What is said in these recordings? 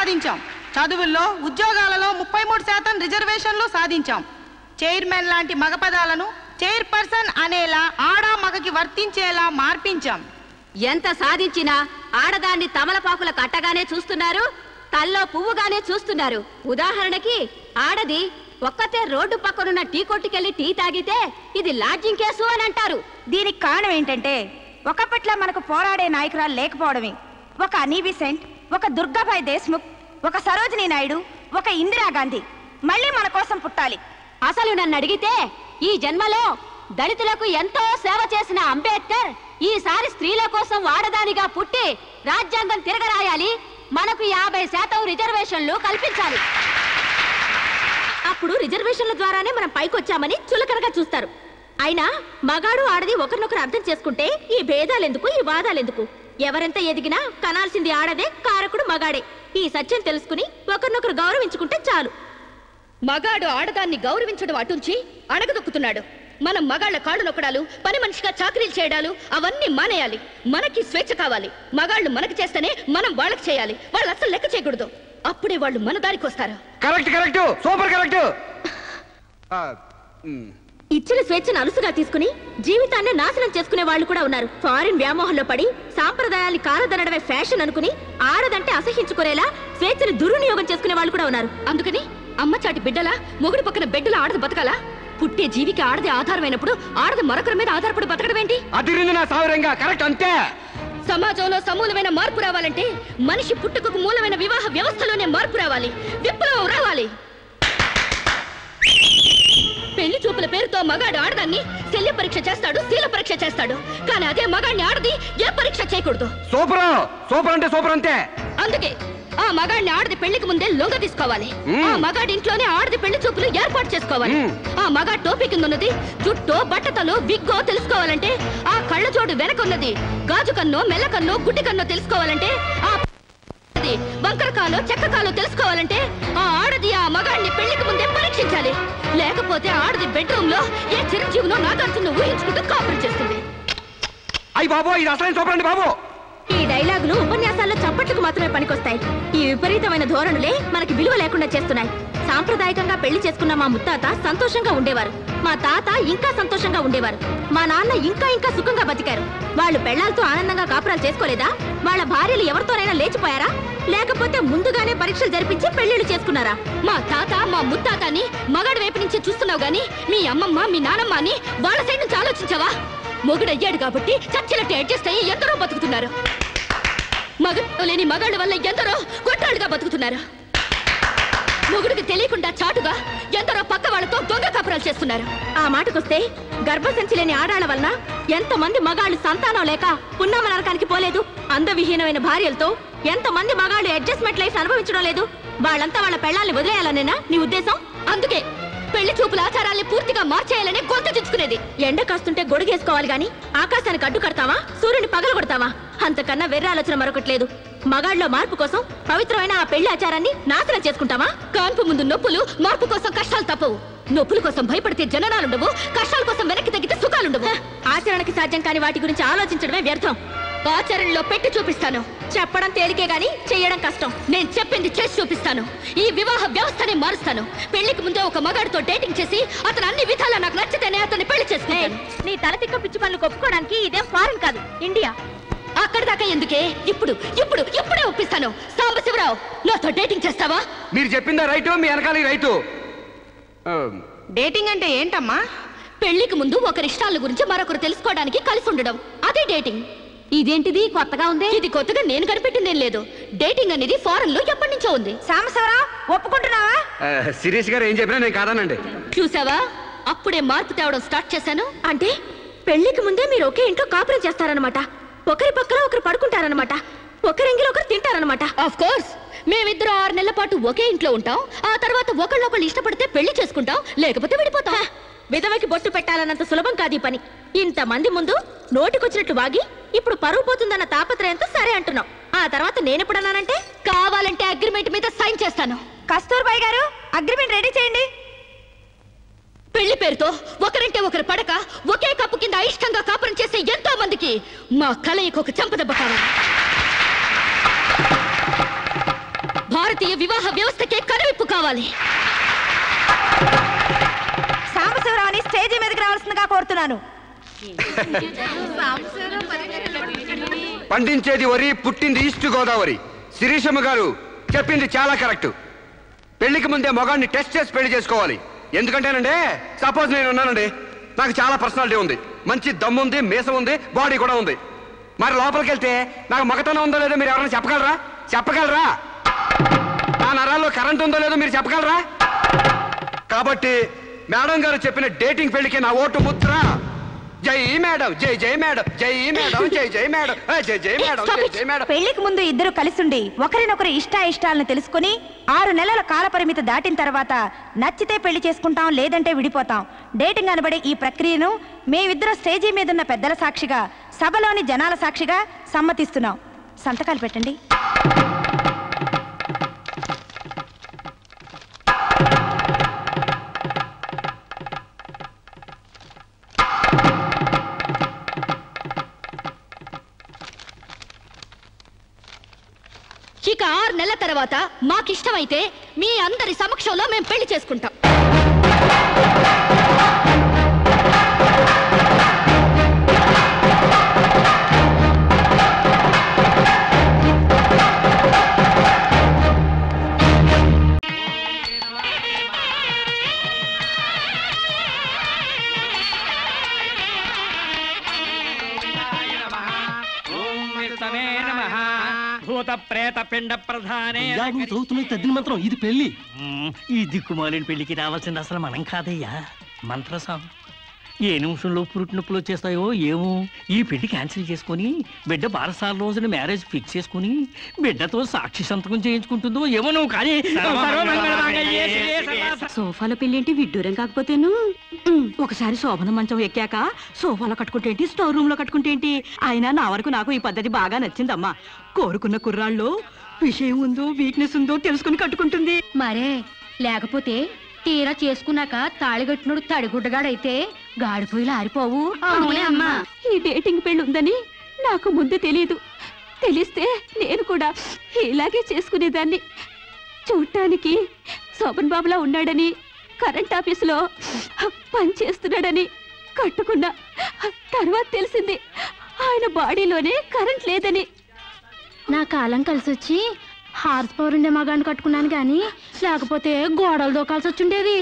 సాధించాం. చదువుల్లో ఉద్యోగాలలో 33% రిజర్వేషన్లు సాధించాం. చైర్మన్ లాంటి మగ పదాలను చైర్పర్సన్ అనేలా ఆడా మగకి వర్తించేలా మార్పించాం. ఎంత సాధించినా ఆడదాన్ని తమలపాకుల కట్టగానే చూస్తున్నారు, తల్లో పువ్వుగానే చూస్తున్నారు. ఉదాహరణకి ఆడది ఒక్కతే రోడ్డు పక్కనున్న టీ కొట్టుకెళ్లి టీ తాగితే ఇది లాడ్జింగ్ కేసు అని అంటారు. దీనికి కారణం ఏంటంటే ఒకప్పట్లో మనకు పోరాడే నాయకురాలు లేకపోవడమే. ఒక అనీ బిసెంట్, ఒక దుర్గాబాయ్ దేశ్ముఖ్, ఒక సరోజినీ నాయుడు, ఒక ఇందిరాగాంధీ మళ్ళీ మన కోసం పుట్టాలి. అసలు నన్ను అడిగితే ఈ జన్మలో దళితులకు ఎంతో సేవ చేసిన అంబేద్కర్ ఈసారి స్త్రీల కోసం ఆడదానిగా పుట్టి రాజ్యాంగం తిరగరాయాలి, మనకు 50% రిజర్వేషన్లు కల్పించాలి. అప్పుడు రిజర్వేషన్ల ద్వారానే మనం పైకొచ్చామని చులకనగా చూస్తారు. అయినా మగాడు ఆడది ఒకరినొకరు అర్థం చేసుకుంటే ఈ భేదాలెందుకు, ఈ వాదాలెందుకు? ఎవరెంత ఎదిగినా కనాల్సింది ఆడదే, కారకుడు మగాడే. ఈ సత్యం తెలుసుకుని ఒకరినొకరు గౌరవించుకుంటే చాలు. మగాడు ఆడదాన్ని గౌరవించడం అటుంచి అడగదొక్కుతున్నాడు. మనం మగాళ్ల కాళ్ళు నొక్కడాలు, పని మనిషిగా చాకరీలు చేయడాలు అవన్నీ మానేయాలి. మనకి స్వేచ్ఛ కావాలి. మగాళ్ళు మనకి చేస్తేనే మనం వాళ్ళకి చేయాలి. వాళ్ళు అసలు లెక్క చేయకూడదు. అప్పుడే వాళ్ళు మన దారికి వస్తారు. Correct correct, super correct. ఇచ్చిన స్వేచ్ఛను అలుసుగా తీసుకుని జీవితాన్ని నాశనం చేసుకునే వాళ్ళు కూడా ఉన్నారు. ఫారిన్ వ్యామోహంలో పడి సాంప్రదాయాన్ని కాలదనడమే ఫ్యాషన్ అనుకుని ఆడదంటే అసహించుకునేలా స్వేచ్ఛను దుర్వినియోగం చేసుకునే వాళ్ళు కూడా ఉన్నారు. అందుకని అమ్మచాటి బిడ్డలా మొగుడు పక్కన బిడ్డలా ఆడది బతకాలా? పుట్టే జీవికి ఆడది ఆధారమైనప్పుడు ఆడది మరొకరి మీద ఆధారపడి బతకడం ఏంటి? అదిరింది నా సావరంగా. కరెక్ట్ అంతే. సమాజంలో సమూలమైన మార్పు రావాలంటే మనిషి పుట్టుకకు మూలమైన వివాహ వ్యవస్థలోనే మార్పు రావాలి, విప్లవం రావాలి. పెళ్లి చూపుల పేరుతో మగాడు ఆడదాన్ని శల్య పరీక్ష చేస్తాడు, శీల పరీక్ష చేస్తాడు. కానీ అదే మగాడిని ఆడది ఏ పరీక్ష చేయకూడదు. సూపర్ సూపర్ అంటే సూపర్ అంతే. అందుకే ఆ మగాడిని ఆడది పెళ్లికి ముందే లొంగ తీసుకోవాలి. ఆ మగాడి ఇంట్లోనే ఆడది పెళ్లి చూపులు ఏర్పాటు చేసుకోవాలి. ఆ మగాడి టోపీ కింద ఉన్నది జుట్టో, బట్టతలో, విగ్గో తెలుసుకోవాలంటే, ఆ కళ్ళ జోడు వెనకున్నది గాజు కన్నో, మెల్ల కన్నో, గుడ్డి కన్నో తెలుసుకోవాలంటే, ఆ బంకరకాలో, చెక్కకాలో తెలుసుకోవాలంటే ఆ ఆడది ఆ మగాడిని పెళ్లికి ముందే పరీక్షించాలి. లేకపోతే ఆడది బెడ్రూమ్ లో ఏ చిరంజీవినో నాగార్జున ఊహించుకుంటూ కాపురం చేస్తుంది. అయ్యి బాబు, ఇది అసలు సూపర్ అండి బాబు. ఈ డైలాగులు ఉపన్యాసాల్లో చప్పట్లకు మాత్రమే పనికొస్తాయి. ఈ విపరీతమైన ధోరణులే మనకి విలువ లేకుండా చేస్తున్నాయి. సాంప్రదాయకంగా పెళ్లి చేసుకున్న మా ముత్తాత సంతోషంగా ఉండేవారు. మా తాత ఇంకా సంతోషంగా ఉండేవారు. మా నాన్న ఇంకా ఇంకా సుఖంగా బతికారు. వాళ్ళు పెళ్లాలతో ఆనందంగా కాపురాలు చేసుకోలేదా? వాళ్ళ భార్యలు ఎవరితోనైనా లేచిపోయారా? లేకపోతే ముందుగానే పరీక్షలు జరిపించి పెళ్లిళ్ళు చేసుకున్నారా? మా తాత, మా ముత్తాతని మగాడి వైపు నుంచి చూస్తున్నావు గాని మీ అమ్మమ్మ, మీ నానమ్మ అని వాళ్ళ సైడ్ నుంచి ఆలోచించావా? మొగుడయ్యాడు కాబట్టి చచ్చినట్టు అడ్జస్ట్ అయ్యి ఎందరో బతుకుతున్నారు. మగ లేని మగాళ్ళ వల్ల ఎందరో కొట్టాళ్ళుగా బతుకుతున్నారు. మొగుడికి తెలియకుండా చాటుగా ఎందరో పక్క వాళ్ళతో దొంగ కాపురాలు చేస్తున్నారు. ఆ మాటకొస్తే గర్భసంచి లేని ఆడాళ్ల వలన ఎంతమంది మగాళ్ళు సంతానం లేక పున్నామ నరకానికి పోలేదు? అందవిహీనమైన భార్యలతో ఎంతమంది మగాళ్ళు అడ్జస్ట్మెంట్ లైఫ్ అనుభవించడం లేదు? వాళ్ళంతా వాళ్ళ పెళ్లాల్ని వదిలేయాలనేనా నీ ఉద్దేశం? అందుకే పెళ్లి చూపుల ఆచారాల్ని పూర్తిగా మార్చేయాలని గొంతు తెచ్చుకునేది. ఎండ కాస్తుంటే గొడుగేసుకోవాలి గాని ఆకాశానికి అడ్డు కడతావా? సూర్యుని పగల కొడతావా? అంతకన్నా వెర్ర ఆలోచన మరొకట్లేదు. మగాళ్ళలో మార్పు కోసం పవిత్రమైన ఆ పెళ్లి ఆచారాన్ని నాశనం చేసుకుంటావా? కాన్పు ముందు నొప్పులు, మార్పు కోసం కష్టాలు తప్పవు. నొప్పుల కోసం భయపడితే జననాలుండవు, కష్టాల కోసం వెనక్కి తగ్గితే సుఖాలుండవు. ఆచరణకి సాధ్యం కాని వాటి గురించి ఆలోచించడమే వ్యర్థం. ఆచరణలో పెట్టి చూపిస్తాను. చెప్పడం తేలికే గాని చెయ్యడం కష్టం. నేను చెప్పింది చేసి చూపిస్తాను. ఈ వివాహ వ్యవస్థనే మారుస్తాను. పెళ్లికి ముందే ఒక మగాడితో డేటింగ్ చేసి అతను అన్ని విధాలా నాకు నచ్చితేనే అతన్ని పెళ్లి చేసుకుంటాను. నీ తలతిక్క పిచ్చి పనులు ఒప్పుకోవడానికి ఇదేం ఫారెన్ కాదు, ఇండియా. అక్కడి దాకా ఎందుకే? ఇప్పుడే ఒప్పిస్తాను. సాంబశివరావు, నాతో డేటింగ్ చేస్తావా? మీరు చెప్పిందా రైటు, మీ వెనకాల రైటు. డేటింగ్ అంటే ఏంటమ్మా? పెళ్లికి ముందు ఒకరి ఇష్టాల గురించి మరొకరు తెలుసుకోవడానికి కలిసి ఉండడం, అదే డేటింగ్. ఇదేంటిది కొత్తగా ఉంది? ఇది కొత్తగా నేను కనిపెట్టిందేం లేదు. డేటింగ్ అనేది ఫారెన్ లో ఎప్పటి నుంచో ఉంది. సాంబశివరావు, ఒప్పుకుంటున్నావా? శిరీష్ గారు ఏం చెప్పినా నేను కాదనండి. చూసావా, అప్పుడే మార్పు తేవడం స్టార్ట్ చేశాను. అంటే పెళ్లికి ముందే మీరు ఒకే ఇంట్లో కాపురం చేస్తారనమాట. ఒకరి పక్కన ఒకరు పడుకుంటారనమాట. ఒకరింగిలో ఒకరు తింటారనమాట. ఆఫ్ కోర్స్, మేమిద్దరం 6 నెలల పాటు ఒకే ఇంట్లో ఉంటాం. ఆ తర్వాత ఒకళ్ళొకళ్ళు ఇష్టపడితే పెళ్లి చేసుకుంటాం, లేకపోతే విడిపోతాం. విధవకి బొట్టు పెట్టాలన్నంత సులభం కాదు ఈ పని. ఇంతమంది ముందు నోటికొచ్చినట్లు వాగి ఇప్పుడు పరువు పోతుందన్న తాపత్రయంతో సరే అంటున్నాం. ఆ తర్వాత నేనెప్పుడన్నానంటే కావాలంటే అగ్రిమెంట్ మీద సైన్ చేస్తాను. కస్తూర్బాయ్ గారు, అగ్రిమెంట్ రెడీ చేయండి. పెళ్లి పేరుతో ఒకరంటే ఒకరు పడక ఒకే కప్పు కింద అయిష్టంగా కాపురం చేసే ఎంతో మందికి మా కలయికి ఒక చెంపదెబ్బ కావాలి. భారతీయ భారతీయ వివాహ వ్యవస్థకే కనువిప్పు కావాలి. సాంబశివరావుని స్టేజీ మీదకి రావాల్సిందిగా కోరుతున్నాను. పండించేది వరి, పుట్టింది ఈస్ట్ గోదావరి. శిరీషమ్మ గారు చెప్పింది చాలా కరెక్ట్. పెళ్లికి ముందే మొగాన్ని టెస్ట్ చేసి పెళ్లి చేసుకోవాలి. ఎందుకంటేనండి, సపోజ్ నేను ఉన్నానండి, నాకు చాలా పర్సనాలిటీ ఉంది, మంచి దమ్ము ఉంది, మీసం ఉంది, బాడీ కూడా ఉంది. మరి లోపలికి వెళ్తే నాకు మగతనం ఉందో లేదో మీరు ఎవరైనా చెప్పగలరా? నా నరాల్లో కరెంట్ ఉందో లేదో మీరు చెప్పగలరా? కాబట్టి మేడం గారు చెప్పిన డేటింగ్ పెళ్లికి నా ఓటు ముద్ర జై మేడం, జై జై మేడం, జై మేడం, జై జై మేడం, జై జై మేడం, జై జై మేడం. పెళ్లికి ముందు ఇద్దరు కలిసుండి ఒకరినొకరు ఇష్టాయిష్టాలను తెలుసుకుని 6 నెలల కాల పరిమితి దాటిన తర్వాత నచ్చితే పెళ్లి చేసుకుంటాం, లేదంటే విడిపోతాం. డేటింగ్ అనబడే ఈ ప్రక్రియను మేమిద్దరం స్టేజీ మీదున్న పెద్దల సాక్షిగా, సభలోని జనాల సాక్షిగా సమ్మతిస్తున్నాం. సంతకాలు పెట్టండి. ఇక 6 నెలల తర్వాత మాకిష్టమైతే మీ అందరి సమక్షంలో మేము పెళ్లి చేసుకుంటాం. ప్రేత పిండ ప్రధానే చదువుతున్నది తద్దిన మంత్రం. ఇది పెళ్లి. ఈ దిక్కుమాలిన పెళ్లికి రావాల్సింది అసలు మనం కాదయ్యా, మంత్రసాం. ఏ నిమిషంలో పురుటి నొప్పులు వచ్చేస్తాయో ఏమో. ఈ పెళ్లి క్యాన్సిల్ చేసుకుని బిడ్డ బారసాల రోజున మ్యారేజ్ ఫిక్స్ చేసుకుని బిడ్డతో సాక్షి సంతకం చేయించుకుంటుందో ఏమో. నువ్వు కానీ సోఫాలో పెళ్ళేంటి విడ్డూరం కాకపోతేను. ఒకసారి శోభన మంచం ఎక్కాక సోఫాలో కట్టుకుంటే ఏంటి, స్టోర్ రూమ్ లో కట్టుకుంటే ఏంటి. అయినా నా వరకు నాకు ఈ పద్ధతి బాగా నచ్చిందమ్మా. కోరుకున్న కుర్రాళ్ళు విషయం ఉందో వీక్నెస్ ఉందో తెలుసుకుని కట్టుకుంటుంది. మరే లేకపోతే తీరా చేసుకున్నాక తాళిగట్టినోడు తడిగుడ్డగాడైతే గాడిపోయిలు ఆరిపోవు. అమ్మా, ఈ డేటింగ్ పెళ్లి ఉందని నాకు ముందు తెలియదు. తెలిస్తే నేను కూడా ఇలాగే చేసుకునేదాన్ని. చూడటానికి శోభన్ బాబులా ఉన్నాడని, కరెంట్ ఆఫీసులో పని చేస్తున్నాడని కట్టుకున్నా. తర్వాత తెలిసింది ఆయన బాడీలోనే కరెంట్ లేదని. నా కాలం కలిసి వచ్చి హార్స్ పవర్ ఉండే మగాన్ని కట్టుకున్నాను కానీ లేకపోతే గోడలు దోకాల్సి వచ్చిండేది.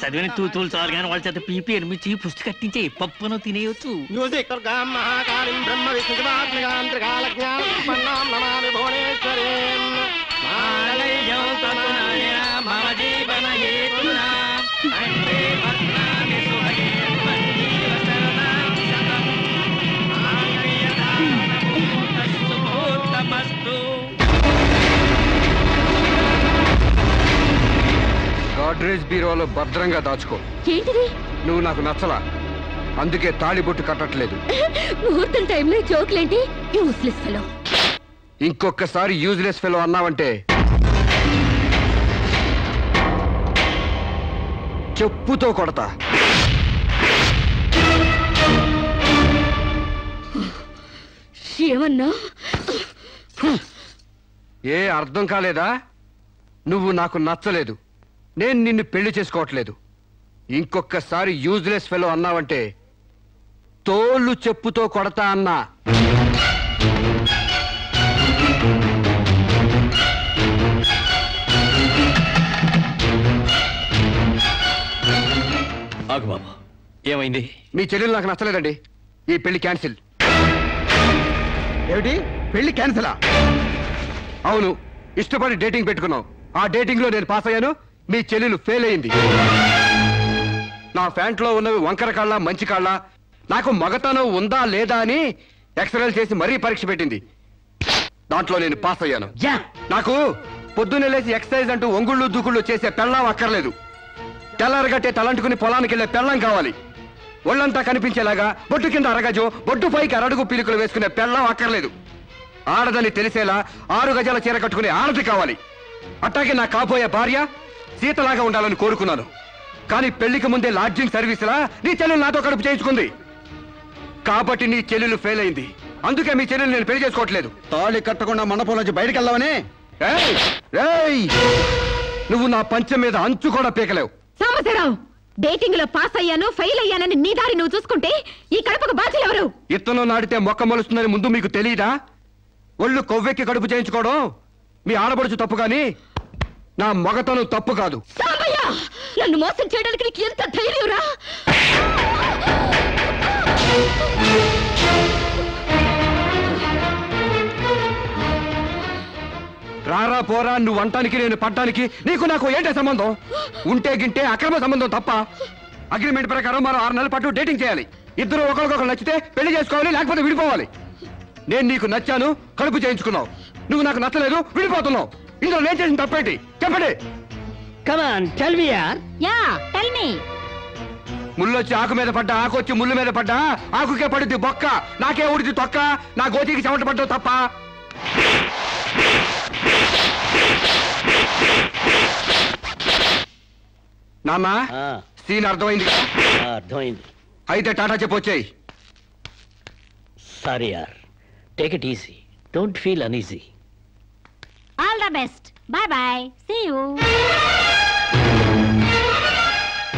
చదివిన తూతులు చాలు కానీ వాళ్ళ చేత పీపీ ఎనిమిది పుష్టి కట్టించే పప్పును తినేయచ్చు. గాడ్రేజ్ బీరోలో భద్రంగా దాచుకో. ఏంటిది? నువ్వు నాకు నచ్చలా, అందుకే తాళిబొట్టు కట్టట్లేదు. ముహూర్తం టైంలో జోక్లేంటి? Useless fellow. ఇంకొకసారి యూజ్లెస్ ఫెలో అన్నావంటే చెప్పుతో కొడతా. ఏమన్నా? ఏ అర్థం కాలేదా? నువ్వు నాకు నచ్చలేదు, నేను నిన్ను పెళ్లి చేసుకోవట్లేదు. ఇంకొకసారి యూజ్లెస్ ఫెలో అన్నావంటే తోళ్ళు చెప్పుతో కొడతా అన్నా. ఆగు బాబా, ఏమైంది? మీ చెల్లెలు నాకు నచ్చలేదండి, ఈ పెళ్లి క్యాన్సిల్. ఏమిటి పెళ్లి క్యాన్సిలా? అవును, ఇష్టపడి డేటింగ్ పెట్టుకున్నావు. ఆ డేటింగ్ లో నేను పాస్ అయ్యాను, మీ చెల్లెలు ఫెయిల్ అయింది. నా ప్యాంట్లో ఉన్నవి వంకర కాళ్ళ మంచి కాళ్ళ, నాకు మగతనం ఉందా లేదా అని ఎక్స్రేలు చేసి మరీ పరీక్ష పెట్టింది. దాంట్లో నేను పాస్ అయ్యాను. నాకు పొద్దున్నే లేచి ఎక్సర్సైజ్ అంటూ ఒంగుళ్ళు దూకుళ్ళు చేసే పెళ్ళం అక్కర్లేదు. తెల్లారగట్టే తలంటుకుని పొలానికి వెళ్ళే పెళ్ళం కావాలి. ఒళ్ళంతా కనిపించేలాగా బొట్టు కింద అరగజో, బొట్టు పైకి అరడుగు పీలికలు వేసుకునే పెళ్ళం అక్కర్లేదు. ఆడదని తెలిసేలా 6 గజాల చీర కట్టుకునే ఆడది కావాలి. అట్టాగే నా కాబోయే భార్య సీతలాగా ఉండాలని కోరుకున్నాను. కానీ పెళ్లికి ముందే లాడ్జింగ్ సర్వీసులా నీ చెల్లెలు నాతో కడుపు చేయించుకుంది. కాబట్టి నీ చెల్లెలు ఫెయిల్ అయింది. అందుకే మీ చెల్లెలు నేను పెళ్లి చేసుకోవట్లేదు. తాళి కట్టకుండా మండపం నుంచి బయటకు వెళ్దామని నువ్వు నా పంచం మీద అంచు కూడా పీకలేవు. సాంబశివరావు, డేటింగ్ లో పాస్ అయ్యాను ఫెయిల్ అయ్యానని నీ దారి నువ్వు చూసుకుంటే ఈ కడుపుకు బాధ్యులు ఎవరు? ఇత్తనం నాడితే మొక్క మొలుస్తుందని ముందు మీకు తెలియదా? ఒళ్ళు కొవ్వెక్కి కడుపు చేయించుకోవడం మీ ఆడబడుచు తప్పు గాని నా మగతనం తప్పు కాదు. సాంబయ్య, నన్ను మోసం చేయడానికి నీకు ఎంత ధైర్యం రా? రారా పోరా నువ్వు అంటానికి నేను పడ్డానికి నీకు నాకు ఏంటే సంబంధం? ఉంటే గింటే అక్రమ సంబంధం తప్ప. అగ్రిమెంట్ ప్రకారం మనం 6 నెలల పాటు డేటింగ్ చేయాలి. ఇద్దరు ఒకరికొకరు నచ్చితే పెళ్లి చేసుకోవాలి, లేకపోతే విడిపోవాలి. నేను నీకు నచ్చాను, కడుపు చేయించుకున్నావు. నువ్వు నాకు నచ్చలేదు, విడిపోతున్నావు. ఇందులో నేను చేసిన తప్పేంటి చెప్పండి. Yeah tell me. ముళ్ళొచ్చి ఆకు మీద పడ్డా, ఆకు వచ్చి ముళ్ళు మీద పడ్డా, ఆకుకే పడుద్ది బొక్క, నాకే ఊడిది తొక్క. నా గోతికి చెమట పడ్డావు తప్ప. నాన్న, సీన్ అర్థమైంది? అర్థమైంది. అయితే టాటా చెప్పొచ్చాయి. సారీ యార్, take it easy, don't feel uneasy. All the best, bye bye, see you.